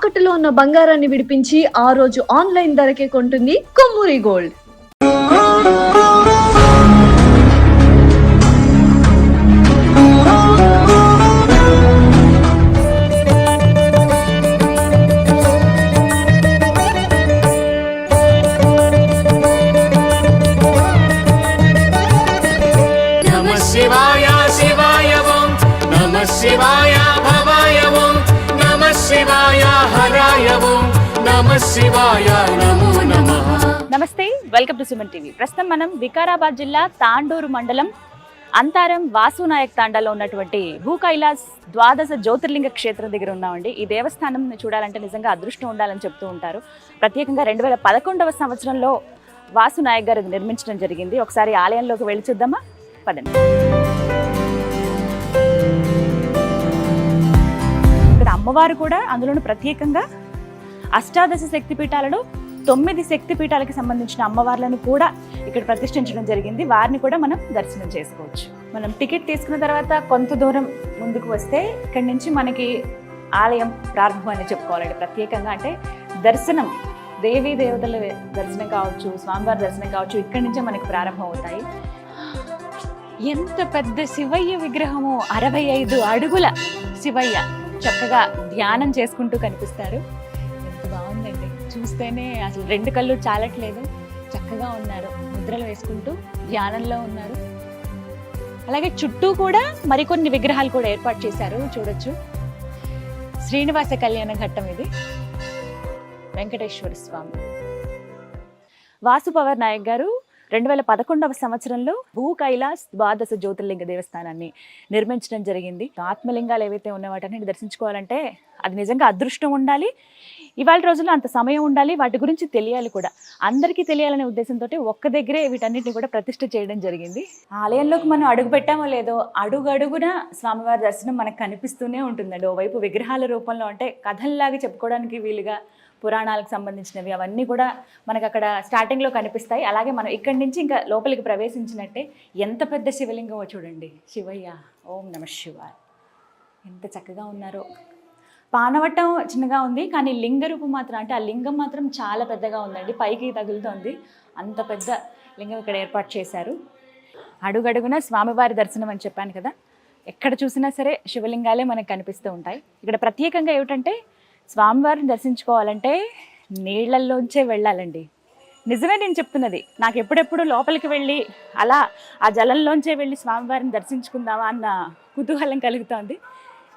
తాకట్టులో ఉన్న బంగారాన్ని విడిపించి ఆ రోజు ఆన్లైన్ ధరకే కొంటుంది కొమ్మూరి గోల్డ్. శివాయ శివాయ ఓం నమః శివాయ భవాయ ఓం నమః శివాయ హరాయ ఓం నమః శివాయ నమో నమః. నమస్తే, వెల్కమ్ టు సుమన్ టీవీ. ప్రస్తుతం మనం వికారాబాద్ జిల్లా తాండూరు మండలం అంతారం వాసునాయక్ తాండాలో ఉన్నటువంటి భూ కైలాస్ ద్వాదశ జ్యోతిర్లింగ క్షేత్రం దగ్గర ఉన్నామండి. ఈ దేవస్థానం చూడాలంటే నిజంగా అదృష్టం ఉండాలని చెప్తూ ఉంటారు. ప్రత్యేకంగా 2011వ సంవత్సరంలో వాసునాయక్ గారు నిర్మించడం జరిగింది. ఒకసారి ఆలయంలోకి వెళ్ళి చూద్దామా, పదండి. ఇక్కడ అమ్మవారు కూడా అందులోనూ ప్రత్యేకంగా అష్టాదశ శక్తిపీఠాలలో 9 శక్తిపీఠాలకు సంబంధించిన అమ్మవార్లను కూడా ఇక్కడ ప్రతిష్ఠించడం జరిగింది. వారిని కూడా మనం దర్శనం చేసుకోవచ్చు. మనం టికెట్ తీసుకున్న తర్వాత కొంత దూరం ముందుకు వస్తే ఇక్కడి నుంచి మనకి ఆలయం ప్రారంభం అని చెప్పుకోవాలండి. ప్రత్యేకంగా అంటే దర్శనం, దేవీ దేవతల దర్శనం కావచ్చు, స్వామివారి దర్శనం కావచ్చు, ఇక్కడి నుంచే మనకి ప్రారంభం అవుతాయి. ఎంత పెద్ద శివయ్య విగ్రహము, 65 అడుగుల శివయ్య చక్కగా ధ్యానం చేసుకుంటూ కనిపిస్తారు. ఎంత బాగుందండి, చూస్తేనే అసలు 2 కళ్ళు చాలట్లేదు. చక్కగా ఉన్నారు, ముద్రలు వేసుకుంటూ ధ్యానంలో ఉన్నారు. అలాగే చుట్టూ కూడా మరికొన్ని విగ్రహాలు కూడా ఏర్పాటు చేశారు, చూడొచ్చు. శ్రీనివాస కళ్యాణ ఘట్టం ఇది, వెంకటేశ్వర స్వామి. వాసు పవర్ నాయక్ గారు 2011వ సంవత్సరంలో భూ కైలాస్ ద్వాదశ జ్యోతిర్లింగ దేవస్థానాన్ని నిర్మించడం జరిగింది. ఆత్మలింగాలు ఏవైతే ఉన్న వాటిని దర్శించుకోవాలంటే అది నిజంగా అదృష్టం ఉండాలి. ఇవాళ రోజుల్లో అంత సమయం ఉండాలి, వాటి గురించి తెలియాలి కూడా. అందరికీ తెలియాలనే ఉద్దేశంతో ఒక్క దగ్గరే వీటన్నిటిని కూడా ప్రతిష్ఠ చేయడం జరిగింది. ఆలయంలోకి మనం అడుగు పెట్టామో లేదో అడుగడుగున స్వామివారి దర్శనం మనకు కనిపిస్తూనే ఉంటుందండి. ఓవైపు విగ్రహాల రూపంలో, అంటే కథల్లాగా చెప్పుకోవడానికి వీలుగా పురాణాలకు సంబంధించినవి అవన్నీ కూడా మనకు అక్కడ స్టార్టింగ్లో కనిపిస్తాయి. అలాగే మనం ఇక్కడి నుంచి ఇంకా లోపలికి ప్రవేశించినట్టే ఎంత పెద్ద శివలింగమో చూడండి. శివయ్య, ఓం నమః శివాయ. ఎంత చక్కగా ఉన్నారో. పానవట్టం చిన్నగా ఉంది, కానీ లింగ రూపం మాత్రం, అంటే ఆ లింగం మాత్రం చాలా పెద్దగా ఉందండి, పైకి తగులుతోంది. అంత పెద్ద లింగం ఇక్కడ ఏర్పాటు చేశారు. అడుగడుగున స్వామివారి దర్శనం అని చెప్పాను కదా, ఎక్కడ చూసినా సరే శివలింగాలే మనకు కనిపిస్తూ ఉంటాయి. ఇక్కడ ప్రత్యేకంగా ఏమిటంటే స్వామివారిని దర్శించుకోవాలంటే నీళ్లల్లోంచే వెళ్ళాలండి. నిజమే నేను చెప్తున్నది. నాకు ఎప్పుడెప్పుడు లోపలికి వెళ్ళి అలా ఆ జలంలోంచే వెళ్ళి స్వామివారిని దర్శించుకుందామా అన్న కుతూహలం కలుగుతోంది.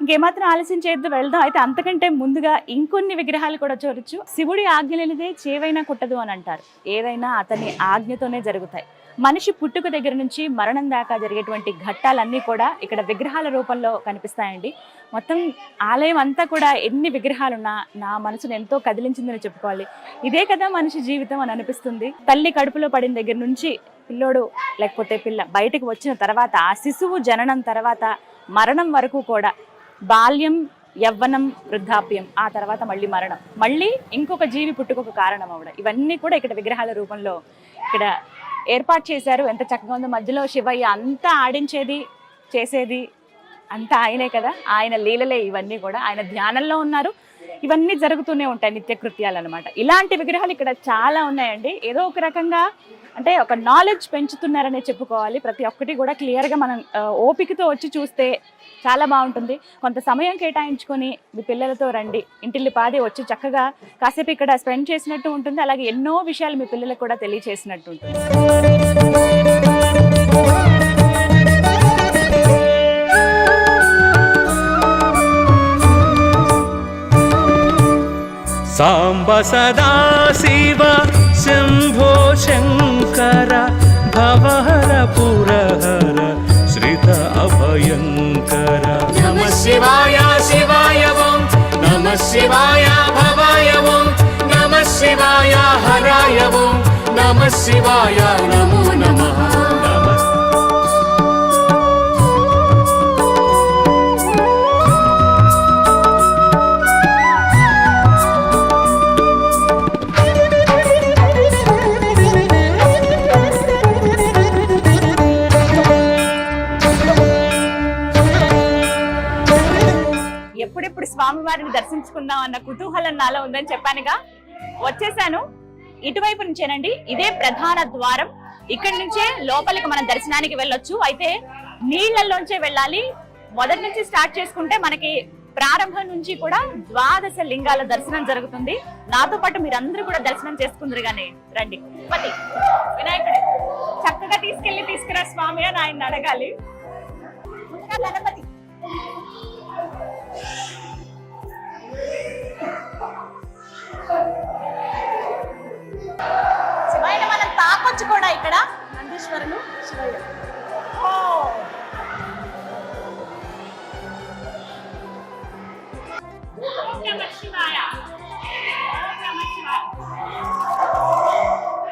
ఇంకేమాత్రం ఆలస్యం చేయొద్దు, వెళ్దాం. అయితే అంతకంటే ముందుగా ఇంకొన్ని విగ్రహాలు కూడా చూడొచ్చు. శివుడి ఆజ్ఞ లేనిదే చేవైనా కుట్టదు అని అంటారు. ఏదైనా అతని ఆజ్ఞతోనే జరుగుతాయి. మనిషి పుట్టుక దగ్గర నుంచి మరణం దాకా జరిగేటువంటి ఘట్టాలన్నీ కూడా ఇక్కడ విగ్రహాల రూపంలో కనిపిస్తాయండి. మొత్తం ఆలయం అంతా కూడా ఎన్ని విగ్రహాలున్నా నా మనసును ఎంతో కదిలించిందని చెప్పుకోవాలి. ఇదే కదా మనిషి జీవితం అని అనిపిస్తుంది. తల్లి కడుపులో పడిన దగ్గర నుంచి పిల్లోడు లేకపోతే పిల్ల బయటకు వచ్చిన తర్వాత, ఆ శిశువు జననం తర్వాత మరణం వరకు కూడా, బాల్యం, యవ్వనం, వృద్ధాప్యం, ఆ తర్వాత మళ్ళీ మరణం, మళ్ళీ ఇంకొక జీవి పుట్టుకొక కారణం అవడం, ఇవన్నీ కూడా ఇక్కడ విగ్రహాల రూపంలో ఇక్కడ ఏర్పాటు చేశారు. ఎంత చక్కగా ఉందో. మధ్యలో శివయ్య అంతా ఆడించేది, చేసేది అంతా ఆయనే కదా, ఆయన లీలలే ఇవన్నీ కూడా. ఆయన ధ్యానంలో ఉన్నారు, ఇవన్నీ జరుగుతూనే ఉంటాయి, నిత్యకృత్యాలు అనమాట. ఇలాంటి విగ్రహాలు ఇక్కడ చాలా ఉన్నాయండి. ఏదో ఒక రకంగా అంటే ఒక నాలెడ్జ్ పెంచుతున్నారనే చెప్పుకోవాలి. ప్రతి ఒక్కటి కూడా క్లియర్గా మనం ఓపికతో వచ్చి చూస్తే చాలా బాగుంటుంది. కొంత సమయం కేటాయించుకొని మీ పిల్లలతో రండి, ఇంటిల్లి పాది వచ్చి చక్కగా కాసేపు ఇక్కడ స్పెండ్ చేసినట్టు ఉంటుంది. అలాగే ఎన్నో విషయాలు మీ పిల్లలకు కూడా తెలియచేసినట్టు ఉంటుంది. సాంబ సదా శివ శంభో శంకర భవహర పురహర శ్రిత అభయంకర. నమః శివాయ శివాయ ఓం నమః శివాయ భవాయ ఓం నమః శివాయ హరాయ ఓం నమః శివాయ నమో నమః. ఎప్పుడెప్పుడు స్వామివారిని దర్శించుకుందాం అన్న కుతూహలం నాలో ఉందని చెప్పానుగా, వచ్చేసాను. ఇటువైపు నుంచేనండి, ఇదే ప్రధాన ద్వారం. ఇక్కడి నుంచే లోపలికి మనం దర్శనానికి వెళ్ళొచ్చు. అయితే నీళ్లలోంచే వెళ్ళాలి. మొదటి నుంచి స్టార్ట్ చేసుకుంటే మనకి ప్రారంభం నుంచి కూడా 12 లింగాల దర్శనం జరుగుతుంది. నాతో పాటు మీరందరూ కూడా దర్శనం చేసుకుందరు గానీ రండి. పతి వినాయకుడు చక్కగా తీసుకురా స్వామి అని ఆయన అడగాలి. గణపతి శివయ్య మనం తాకొచ్చు కూడా ఇక్కడ నందీశ్వరులు శివయ్య.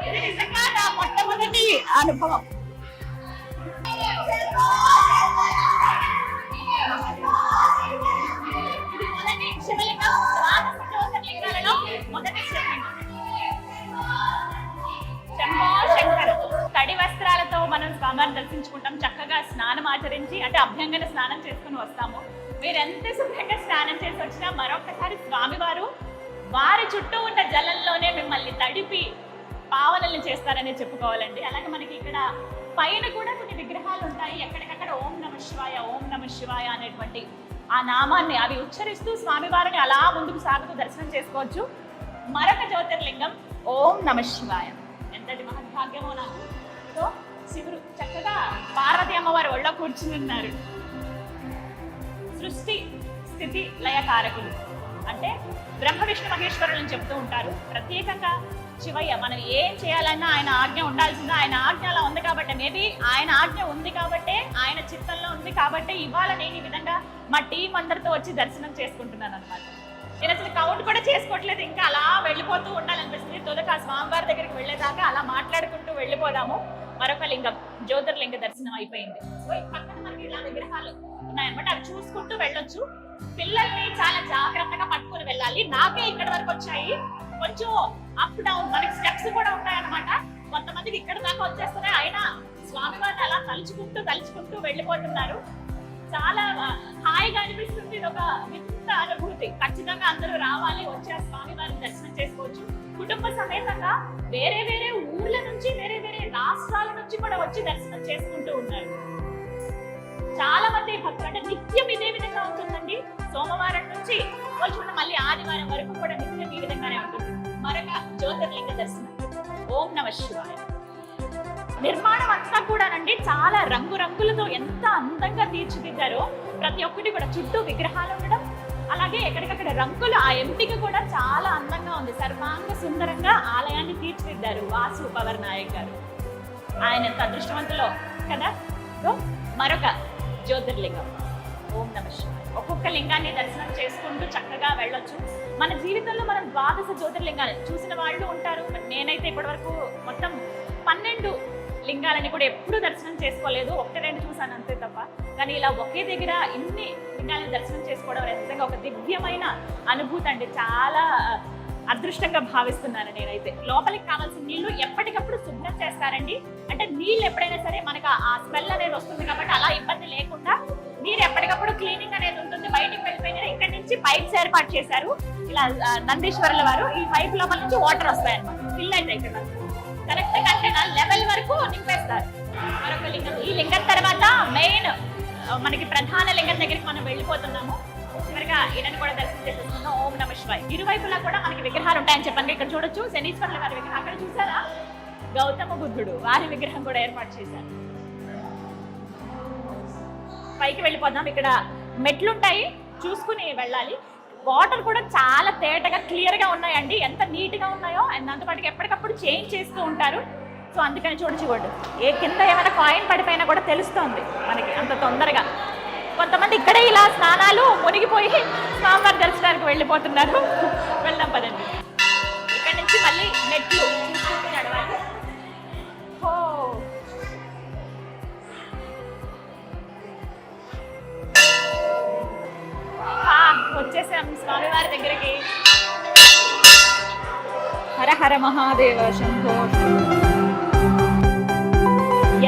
ఇది నిజంగా నా మొట్టమొదటి అనుభవం. తడి వస్త్రాలతో మనం స్వామివారిని దర్శించుకుంటాం. చక్కగా స్నానం ఆచరించి అంటే అభ్యంగన స్నానం చేసుకుని వస్తాము. మీరు ఎంత శుభ్రంగా స్నానం చేసి వచ్చినా మరొకసారి స్వామివారు వారి చుట్టూ ఉన్న జలంలోనే మిమ్మల్ని తడిపి పావనల్ని చేస్తారని చెప్పుకోవాలండి. అలాగే మనకి ఇక్కడ పైన కూడా కొన్ని విగ్రహాలు ఉంటాయి. ఎక్కడికక్కడ ఓం నమ శివాయ ఓం నమ శివాయ అనేటువంటి ఆ నామాన్ని అవి ఉచ్చరిస్తూ స్వామివారిని అలా ముందుకు సాగుతూ దర్శనం చేసుకోవచ్చు. మరొక జ్యోతిర్లింగం ఓం నమ శివాయ. ఎంతటి మహద్భాగ్యమో నాకు. సో శివుడు చక్కగా పార్వతి అమ్మవారు ఒళ్ళో కూర్చుని ఉన్నారు. సృష్టి స్థితి లయకారకులు అంటే బ్రహ్మ విష్ణు మహేశ్వరులను చెప్తూ ఉంటారు. ప్రత్యేకంగా శివయ్య మనం ఏం చేయాలన్నా ఆయన ఆజ్ఞ ఉండాల్సిందే. ఆయన ఆజ్ఞ అలా ఉంది కాబట్టి, మేబీ ఆయన ఆజ్ఞ ఉంది కాబట్టి, ఆయన చిత్తంలో ఉంది కాబట్టి ఇవాళ నేను ఈ విధంగా మా టీం అందరితో వచ్చి దర్శనం చేసుకుంటున్నాను అనమాట. నేను అసలు కౌంట్ కూడా చేసుకోవట్లేదు, ఇంకా అలా వెళ్ళిపోతూ ఉండాలనిపిస్తుంది. తొలక స్వామివారి దగ్గరికి వెళ్ళేదాకా అలా మాట్లాడుకుంటూ వెళ్ళిపోదాము. మరొక లింగం జ్యోతిర్లింగ దర్శనం అయిపోయింది. పక్కన మనకి ఇలా విగ్రహాలు ఉన్నాయన్నమాట, అవి చూసుకుంటూ వెళ్ళొచ్చు. పిల్లల్ని చాలా జాగ్రత్తగా పట్టుకుని వెళ్ళాలి. నాకే ఇక్కడ వరకు వచ్చాయి, కొంచెం అప్ డౌన్ మనకి స్టెప్స్ కూడా ఉన్నాయన్నమాట. కొంతమందికి ఇక్కడ దాకా వచ్చేస్తున్నాయి, అయినా స్వామివారిని అలా తలుచుకుంటూ వెళ్ళిపోతున్నారు. చాలా హాయిగా అనిపిస్తుంది. ఇది ఒక వింత అనుభూతి. ఖచ్చితంగా అందరూ రావాలి, వచ్చి ఆ స్వామివారిని దర్శనం చేసుకోవచ్చు. కుటుంబ సమేతంగా వేరే వేరే ఊర్ల నుంచి వేరే వేరే రాష్ట్రాల నుంచి కూడా వచ్చి దర్శనం చేసుకుంటూ ఉన్నారు. చాలా మంది భక్తులు అంటే నిత్యం ఇదే విధంగా ఉంటుందండి. సోమవారం నుంచి మళ్ళీ ఆదివారం వరకు కూడా నిత్యం ఈ విధంగానే ఉంటుంది. మరొక జ్యోతిర్లింగ దర్శనం ఓం నమ శివాయ. నిర్మాణం అంతా కూడానండి చాలా రంగురంగులతో ఎంత అందంగా తీర్చిదిద్దారో. ప్రతి ఒక్కటి కూడా చుట్టూ విగ్రహాలు ఉండడం, అలాగే ఎక్కడికక్కడ రంగులు ఆ ఎంపిక కూడా చాలా అందంగా ఉంది. సర్వాంగ సుందరంగా ఆలయాన్ని తీర్చిదిద్దారు వాసు పవర్ నాయక్ గారు. ఆయన ఎంత అదృష్టవంతులో కదా. మరొక జ్యోతిర్లింగం ఓం నమ శివాయ. ఒక్కొక్క లింగాన్ని దర్శనం చేసుకుంటూ చక్కగా వెళ్ళొచ్చు. మన జీవితంలో మనం 12 జ్యోతిర్లింగాలు చూసిన వాళ్ళు ఉంటారు. నేనైతే ఇప్పటి వరకు మొత్తం 12 లింగాలని కూడా ఎప్పుడు దర్శనం చేసుకోలేదు, 1-2 చూసాను అంతే తప్ప. కానీ ఇలా ఒకే దగ్గర ఇన్ని లింగాలను దర్శనం చేసుకోవడం నిజంగా ఒక దివ్యమైన అనుభూతి అండి. చాలా అదృష్టంగా భావిస్తున్నాను నేనైతే. లోపలికి కావాల్సిన నీళ్లు ఎప్పటికప్పుడు శుభ్రం చేస్తారండి. అంటే నీళ్ళు ఎప్పుడైనా సరే మనకు ఆ స్మెల్ అనేది వస్తుంది కాబట్టి అలా ఇబ్బంది లేకుండా నీరు ఎప్పటికప్పుడు క్లీనింగ్ అనేది ఉంటుంది. బయటికి వెళ్ళిపోయినా ఇక్కడ నుంచి పైప్స్ ఏర్పాటు చేశారు ఇలా నందీశ్వరుల వారు. ఈ పైప్ లోపల నుంచి వాటర్ వస్తాయి అన్నమాట. ఫిల్ అయితే ఇక్కడ కరెక్ట్ కంటైనర్ లెవెల్ వరకు నింపేస్తారు. మరొక లింగం. ఈ లింగం తర్వాత మెయిన్ మనకి ప్రధాన లింగం దగ్గరికి మనం వెళ్ళిపోతున్నాము. చివరిగా ఈయనని కూడా దర్శనం చేసేస్తున్నాం ఓం నమ శివాయ. ఇరువైపులా కూడా మనకి విగ్రహాలు ఉంటాయని చెప్పండి. ఇక్కడ చూడొచ్చు శనీశ్వరుల వారి విగ్రహం. అక్కడ చూసారా గౌతమ బుద్ధుడు, వారి విగ్రహం కూడా ఏర్పాటు చేశారు. పైకి వెళ్ళిపోదాం. ఇక్కడ మెట్లుంటాయి, చూసుకుని వెళ్ళాలి. వాటర్ కూడా చాలా తేటగా క్లియర్ గా ఉన్నాయండి. ఎంత నీట్ గా ఉన్నాయో దాంతోపాటుగా ఎప్పటికప్పుడు చేంజ్ చేస్తూ ఉంటారు. సో అందుకని చూడండి, ఏ కింద ఏమైనా కాయిన్ పడిపోయినా కూడా తెలుస్తోంది మనకి అంత తొందరగా. కొంతమంది ఇక్కడే ఇలా స్నానాలు మునిగిపోయి స్వామివారి దర్శనానికి వెళ్ళిపోతున్నారు. వెళ్దాం పదండి. ఇక్కడ నుంచి మళ్ళీ మెట్లు చూసుకుంటూ నడవాలి. వచ్చేసాం స్వామివారి దగ్గరికి. హర హర మహాదేవ శంభో.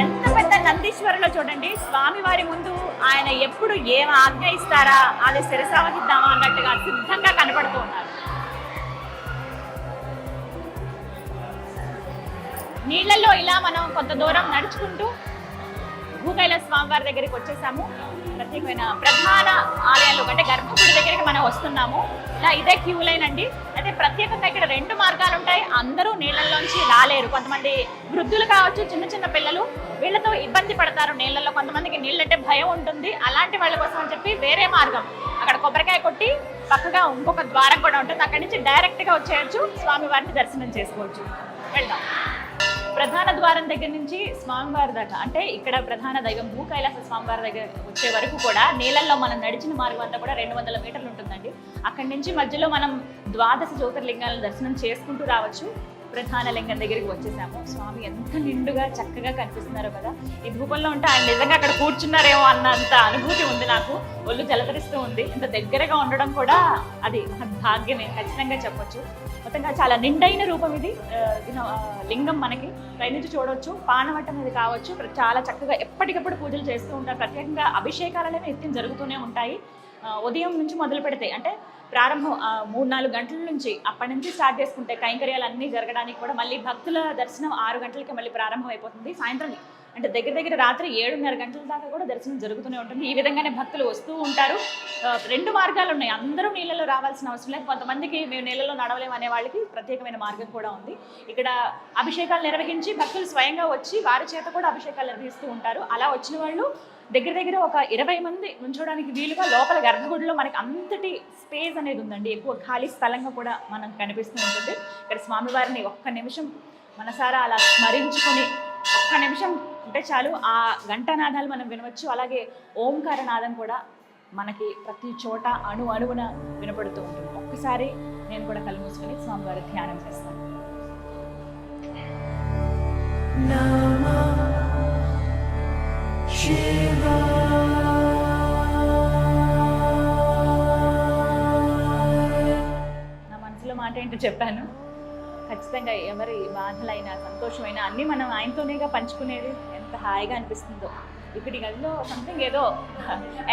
ఎంత పెద్ద నందీశ్వరులో చూడండి, స్వామివారి ముందు ఆయన ఎప్పుడు ఏం ఆజ్ఞ ఇస్తారా అది శిరసావహిద్దామా అన్నట్టుగా సిద్ధంగా కనపడుతూ ఉన్నారు. నీళ్లలో ఇలా మనం కొంత దూరం నడుచుకుంటూ భూకైలాస స్వామివారి దగ్గరికి వచ్చేసాము. ప్రత్యేకమైన ప్రధాన ఆలయాలు అంటే గర్భగుడి దగ్గరికి మనం వస్తున్నాము. ఇలా ఇదే క్యూ లైన్ అండి. అయితే ప్రత్యేకంగా ఇక్కడ 2 మార్గాలు ఉంటాయి. అందరూ నీళ్ళల్లోంచి రాలేరు. కొంతమంది వృద్ధులు కావచ్చు, చిన్న చిన్న పిల్లలు, వీళ్ళతో ఇబ్బంది పడతారు నీళ్ళల్లో. కొంతమందికి నీళ్ళంటే భయం ఉంటుంది. అలాంటి వాళ్ళ కోసం అని చెప్పి వేరే మార్గం, అక్కడ కొబ్బరికాయ కొట్టి పక్కగా ఇంకొక ద్వారం కూడా ఉంటుంది. అక్కడి నుంచి డైరెక్ట్గా వచ్చేయచ్చు, స్వామివారిని దర్శనం చేసుకోవచ్చు. వెళ్దాం. ప్రధాన ద్వారం దగ్గర నుంచి స్వామివారి దాకా, అంటే ఇక్కడ ప్రధాన దైవం భూకైలాస స్వామివారి దగ్గర వచ్చే వరకు కూడా నీళ్ళల్లో మనం నడిచిన మార్గం అంతా కూడా 200 మీటర్లు ఉంటుందండి. అక్కడి నుంచి మధ్యలో మనం 12 జ్యోతిర్లింగాలను దర్శనం చేసుకుంటూ రావచ్చు. ప్రధాన లింగం దగ్గరికి వచ్చేసాము. స్వామి ఎంత నిండుగా చక్కగా కనిపిస్తున్నారో కదా. ఈ ధూపంలో ఉంటే ఆయన నిజంగా అక్కడ కూర్చున్నారేమో అన్నంత అనుభూతి ఉంది నాకు. ఒళ్ళు జలధరిస్తూ ఉంది. ఇంత దగ్గరగా ఉండడం కూడా అది భాగ్యమే ఖచ్చితంగా చెప్పొచ్చు. మొత్తంగా చాలా నిండైన రూపం ఇది. లింగం మనకి పైనుంచి చూడవచ్చు. పానవట్టం ఇది కావచ్చు. చాలా చక్కగా ఎప్పటికప్పుడు పూజలు చేస్తూ ఉంటారు. ప్రత్యేకంగా అభిషేకాలు అనేవి నిత్యం జరుగుతూనే ఉంటాయి. ఉదయం నుంచి మొదలు పెడితే అంటే ప్రారంభం 3-4 గంటల నుంచి అప్పటి నుంచి స్టార్ట్ చేసుకుంటే కైంకర్యాలు అన్నీ జరగడానికి కూడా మళ్ళీ భక్తుల దర్శనం 6 గంటలకి మళ్ళీ ప్రారంభం అయిపోతుంది. సాయంత్రం అంటే దగ్గర రాత్రి 7:30 గంటల దాకా కూడా దర్శనం జరుగుతూనే ఉంటుంది. ఈ విధంగానే భక్తులు వస్తూ ఉంటారు. 2 మార్గాలు ఉన్నాయి. అందరూ నీళ్ళలో రావాల్సిన అవసరం లేదు. కొంతమందికి మేము నీళ్ళలో నడవలేము అనే వాళ్ళకి ప్రత్యేకమైన మార్గం కూడా ఉంది. ఇక్కడ అభిషేకాలు నిర్వహించి భక్తులు స్వయంగా వచ్చి వారి చేత కూడా అభిషేకాలు నిర్వహిస్తూ ఉంటారు. అలా వచ్చిన వాళ్ళు దగ్గర ఒక 20 మంది ఉంచడానికి వీలుగా లోపల గర్భగుడిలో మనకి అంతటి స్పేస్ అనేది ఉందండి. ఎక్కువ ఖాళీ స్థలంగా కూడా మనకు కనిపిస్తూ ఉంటుంది. ఇక్కడ స్వామివారిని ఒక్క నిమిషం మనసారా అలా స్మరించుకొని ఒక్క నిమిషం ఉంటే చాలు, ఆ ఘంటానాదాలు మనం వినవచ్చు. అలాగే ఓంకార నాదం కూడా మనకి ప్రతి చోట అణువున వినపడుతూ ఉంటుంది. ఒక్కసారి నేను కూడా కళ్ళు మూసుకొని స్వామివారి ధ్యానం చేస్తాను. నా మనసులో మాట ఏంటో చెప్పాను. ఖచ్చితంగా ఎవరి బాధలైనా సంతోషమైనా అన్నీ మనం ఆయనతోనేగా పంచుకునేది. ఎంత హాయిగా అనిపిస్తుందో. ఇప్పుడు ఈ గదిలో సంథింగ్ ఏదో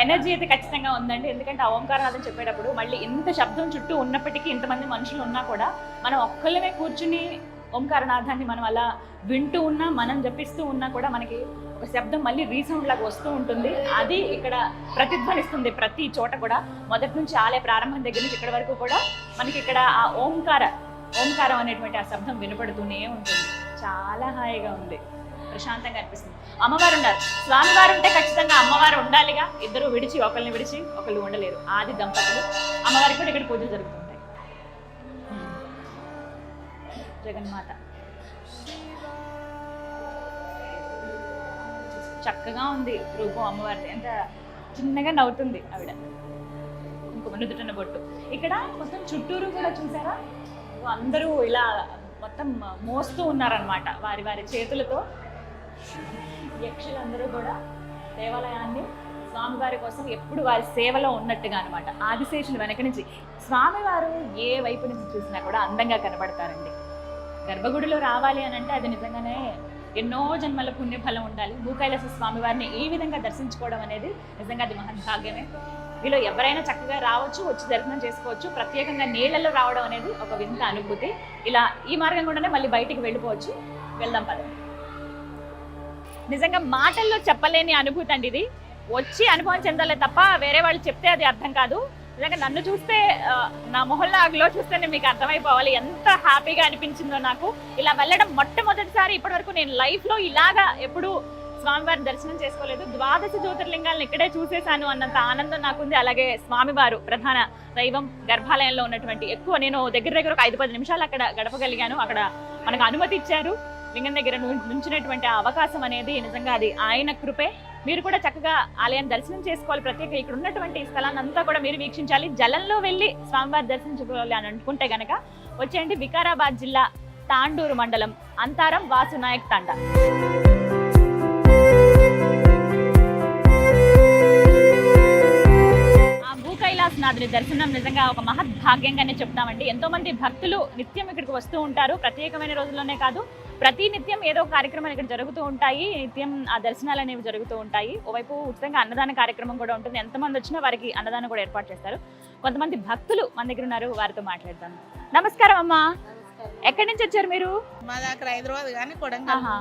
ఎనర్జీ అయితే ఖచ్చితంగా ఉందండి. ఎందుకంటే ఆ ఓంకారనాదం చెప్పేటప్పుడు మళ్ళీ ఇంత శబ్దం చుట్టూ ఉన్నప్పటికీ ఇంతమంది మనుషులు ఉన్నా కూడా మనం ఒక్కళ్ళమే కూర్చుని ఓంకారనాదాన్ని మనం అలా వింటూ ఉన్నా, మనం జపిస్తూ ఉన్నా కూడా మనకి ఒక శబ్దం మళ్ళీ రీసౌండ్ లాగా వస్తూ ఉంటుంది. అది ఇక్కడ ప్రతిధ్వనిస్తుంది ప్రతి చోట కూడా. మొదటి నుంచి ఆలయ ప్రారంభం దగ్గర నుంచి ఇక్కడ వరకు కూడా మనకి ఇక్కడ ఆ ఓంకారం అనేటువంటి ఆ శబ్దం వినపడుతూనే ఉంటుంది. చాలా హాయిగా ఉంది, ప్రశాంతంగా అనిపిస్తుంది. అమ్మవారు ఉన్నారు. స్వామివారు ఉంటే ఖచ్చితంగా అమ్మవారు ఉండాలిగా. ఇద్దరు విడిచి ఒకరిని విడిచి ఒకళ్ళు ఉండలేరు. ఆది దంపతులు. అమ్మవారికి కూడా ఇక్కడ పూజలు జరుగుతుంటాయి. జగన్మాత చక్కగా ఉంది రూపం అమ్మవారిది. ఎంత చిన్నగా నవ్వుతుంది ఆవిడ. ఇంకొక నుదుటిన బొట్టు. ఇక్కడ మొత్తం చుట్టూరు కూడా చూసారా, అందరూ ఇలా మొత్తం మోస్తూ ఉన్నారనమాట వారి చేతులతో. యక్షులందరూ కూడా దేవాలయాన్ని స్వామివారి కోసం ఎప్పుడు వారి సేవలో ఉన్నట్టుగా అనమాట. ఆదిశేషుని వెనక నుంచి స్వామివారు ఏ వైపు నుంచి చూసినా కూడా అందంగా కనబడతారండి. గర్భగుడిలో రావాలి అని అంటే అది నిజంగానే ఎన్నో జన్మల పుణ్యఫలం ఉండాలి. భూకైలాస స్వామివారిని ఈ విధంగా దర్శించుకోవడం అనేది నిజంగా అది మహద్భాగ్యమే. వీళ్ళు ఎవరైనా చక్కగా రావచ్చు, వచ్చి దర్శనం చేసుకోవచ్చు. ప్రత్యేకంగా నీళ్లలో రావడం అనేది ఒక వింత అనుభూతి. ఇలా ఈ మార్గం కూడానే మళ్ళీ బయటికి వెళ్ళిపోవచ్చు. వెళ్దాం పదండి. నిజంగా మాటల్లో చెప్పలేని అనుభూతి అండి ఇది. వచ్చి అనుభవం చెందాలే తప్ప వేరే వాళ్ళు చెప్తే అది అర్థం కాదు. నిజంగా నన్ను చూస్తే, నా మొహంలో ఆ గ్లో చూస్తేనే మీకు అర్థమైపోవాలి ఎంత హ్యాపీగా అనిపించిందో నాకు. ఇలా వెళ్ళడం మొట్టమొదటిసారి. ఇప్పటి వరకు నేను లైఫ్లో ఇలాగా ఎప్పుడు స్వామివారిని దర్శనం చేసుకోలేదు. 12 జ్యోతిర్లింగాలను ఇక్కడే చూసేశాను అన్నంత ఆనందం నాకుంది. అలాగే స్వామివారు ప్రధాన దైవం గర్భాలయంలో ఉన్నటువంటి ఎక్కువ నేను దగ్గర ఒక 5-10 నిమిషాలు అక్కడ గడపగలిగాను. అక్కడ మనకు అనుమతి ఇచ్చారు. లింగం దగ్గర నుంచినటువంటి ఆ అవకాశం అనేది నిజంగా అది ఆయన కృపే. మీరు కూడా చక్కగా ఆలయాన్ని దర్శనం చేసుకోవాలి. ప్రత్యేక ఇక్కడ ఉన్నటువంటి స్థలాన్ని అంతా కూడా మీరు వీక్షించాలి. జలంలో వెళ్ళి స్వామివారి దర్శించుకోవాలి అని అనుకుంటే గనక వచ్చేయండి. వికారాబాద్ జిల్లా తాండూరు మండలం అంతారం వాసునాయక్ తండా. భూకైలాస్ విశ్వనాథుని దర్శనం నిజంగా ఒక మహద్భాగ్యంగానే చెప్తామండి. ఎంతో మంది భక్తులు నిత్యం ఇక్కడికి వస్తూ ఉంటారు. ప్రత్యేకమైన రోజుల్లోనే కాదు, ప్రతి నిత్యం ఏదో కార్యక్రమాలు ఇక్కడ జరుగుతూ ఉంటాయి. నిత్యం ఆ దర్శనాలు అనేవి జరుగుతూ ఉంటాయి. ఓవైపు ఉచితంగా అన్నదాన కార్యక్రమం కూడా ఉంటుంది. ఎంతమంది వచ్చినా వారికి అన్నదానం కూడా ఏర్పాటు చేస్తారు. కొంతమంది భక్తులు మన దగ్గర ఉన్నారు, వారితో మాట్లాడతాం. నమస్కారం అమ్మా, ఎక్కడి నుంచి వచ్చారు మీరు? మా దగ్గర హైదరాబాద్ కానీ ఆహా.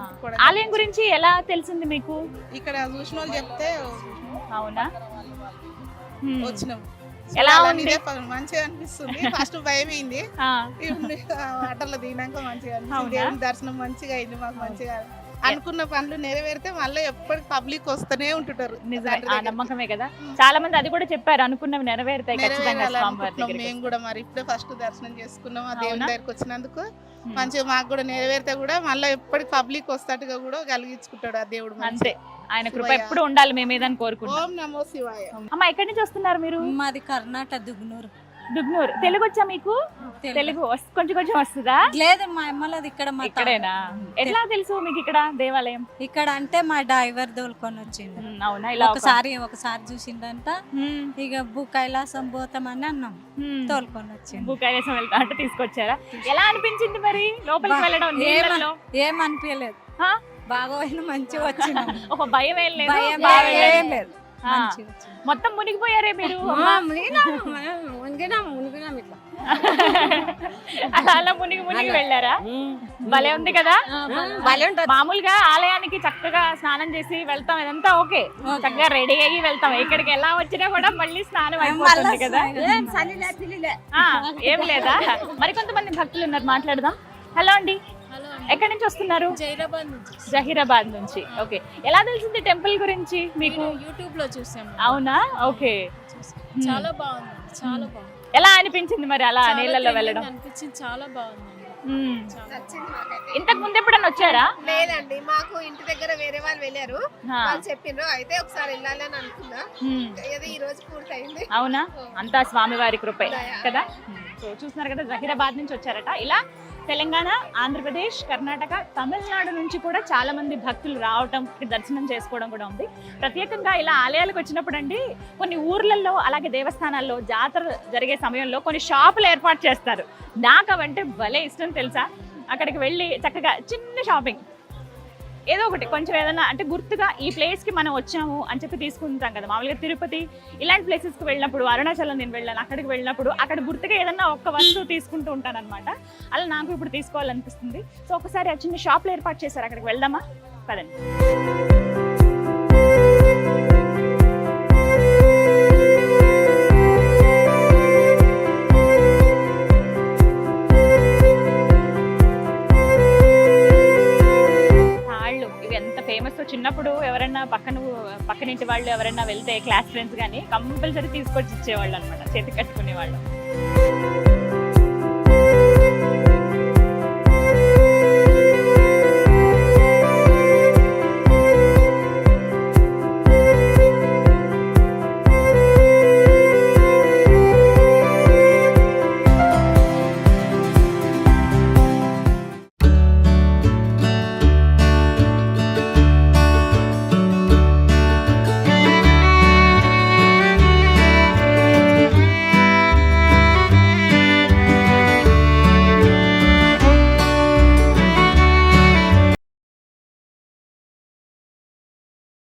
ఆలయం గురించి ఎలా తెలిసింది మీకు? ఇక్కడ చూసిన వాళ్ళు చెప్తే అవునా? వచ్చినాం. ఎలా ఉంది? మంచిగా అనిపిస్తుంది. ఫస్ట్ భయమైంది, ఆటల్లో దిగినాక మంచిగా అనిపిస్తుంది. దేవుని దర్శనం మంచిగా అయింది మాకు. మంచిగా అనుకున్న పనులు నెరవేరితే మళ్ళీ ఎప్పటికి పబ్లిక్ వస్తూనే ఉంటుంటారు. ఆ నమ్మకమే కదా. చాలా మంది అది కూడా చెప్పారు, అనుకున్నవి నెరవేరుతాయి ఖచ్చితంగా స్వామివారి దగ్గరికి. మేము కూడా మరి ఇప్పుడే ఫస్ట్ దర్శనం చేసుకున్నాం. ఆ దేవుని దగ్గరికి వచ్చినందుకు మంచిగా మాకు కూడా నెరవేరితే కూడా మళ్ళీ ఎప్పటికి పబ్లిక్ వస్తాట్టుగా కూడా కలిగించుకుంటాడు ఆ దేవుడు. అంతే, ఆయన కృప ఎప్పుడు ఉండాలి మేము ఏదని కోరుకుంటాం. ఓం నమో శివాయ. అమ్మ, ఎక్కడి నుంచి వస్తున్నారు మీరు? మాది కర్ణాటక దుగ్నూరు. దుగ్నూరు. తెలుగు వచ్చా మీకు? తెలుగు కొంచెం కొంచెం వస్తుందా? లేదు, మా అమ్మలది ఇక్కడ. ఇక్కడేనా? ఎట్లా తెలుసు మీకు ఇక్కడ దేవాలయం? ఇక్కడ అంటే మా డ్రైవర్ దోలుకొని వచ్చింది. అవునా? ఇలా ఒకసారి చూసిందంట. ఇక భూ కైలాసం పోతామని అన్నాం, తోలుకొని వచ్చింది. భూ కైలాసం వెళ్తా అంటే తీసుకొచ్చారా? ఎలా అనిపించింది మరి లోపలికి వెళ్ళడం? ఏమనిపించలేదు, బాగా మంచిగా వచ్చింది. ఒక భయం ఏం లేదు? ఏం లేదు, మొత్తం మునిగిపోయారే మీరు? అలా మునిగి వెళ్ళారా? భలే ఉంది కదా. మామూలుగా ఆలయానికి చక్కగా స్నానం చేసి వెళ్తాం, ఇదంతా ఓకే, చక్కగా రెడీ అయ్యి వెళ్తాం. ఇక్కడికి ఎలా వచ్చినా కూడా మళ్ళీ స్నానం అయిపోతుంది కదా. ఏం లేదా? మరి కొంతమంది భక్తులు ఉన్నారు, మాట్లాడదాం. హలో అండి, ఎక్కడి నుంచి వస్తున్నారు? జహీరాబాద్ నుంచి. ఓకే, ఎలా తెలిసింది టెంపుల్ గురించి మీకు? యూట్యూబ్ లో చూసాము. అవునా? ఓకే, చాలా బాగుంది, చాలా బాగుంది. ఎలా అనిపించింది మరి అలా నీళ్ళల్లో వెళ్ళడం? అనిపించింది, చాలా బాగుంది. ఇంతకు ముందు ఎప్పుడన్నా వచ్చారా? లేదండి, మాకు ఇంటి దగ్గర వేరే వాళ్ళు వెళ్ళారు, వాళ్ళు చెప్పిండ్రు, అయితే ఒకసారి వెళ్ళాలి అని అనుకున్నా. ఏదో ఈ రోజు పూర్తయింది. అవునా? అంతా స్వామివారి కృపే కదా. సో చూస్తున్నారు కదా, జహీరాబాద్ నుంచి వచ్చారట. ఇలా తెలంగాణ, ఆంధ్రప్రదేశ్, కర్ణాటక, తమిళనాడు నుంచి కూడా చాలా మంది భక్తులు రావటం, దర్శనం చేసుకోవడం కూడా ఉంది. ప్రత్యేకంగా ఇలా ఆలయాలకు వచ్చినప్పుడు అండి, కొన్ని ఊర్లలో అలాగే దేవస్థానాల్లో జాతర జరిగే సమయంలో కొన్ని షాపులు ఏర్పాటు చేస్తారు. నాకు అవంటే భలే ఇష్టం తెలుసా. అక్కడికి వెళ్ళి చక్కగా చిన్న షాపింగ్, ఏదో ఒకటి కొంచెం ఏదైనా అంటే గుర్తుగా ఈ ప్లేస్కి మనం వచ్చాము అని చెప్పి తీసుకుంటాం కదా. మామూలుగా తిరుపతి ఇలాంటి ప్లేసెస్కి వెళ్ళినప్పుడు, అరుణాచలం నేను వెళ్ళాను, అక్కడికి వెళ్ళినప్పుడు అక్కడ గుర్తుగా ఏదన్నా ఒక్క వస్తువు తీసుకుంటూ ఉంటాను అనమాట. అలా నాకు ఇప్పుడు తీసుకోవాలనిపిస్తుంది. సో ఒకసారి ఆ చిన్న షాప్లో ఏర్పాటు చేశారు, అక్కడికి వెళ్దామా? పదండి. ఫేమస్. చిన్నప్పుడు ఎవరైనా పక్కనింటి వాళ్ళు ఎవరైనా వెళ్తే క్లాస్ ఫ్రెండ్స్ కానీ కంపల్సరీ తీసుకొచ్చి ఇచ్చేవాళ్ళు అనమాట, చేతి కట్టుకునే వాళ్ళు.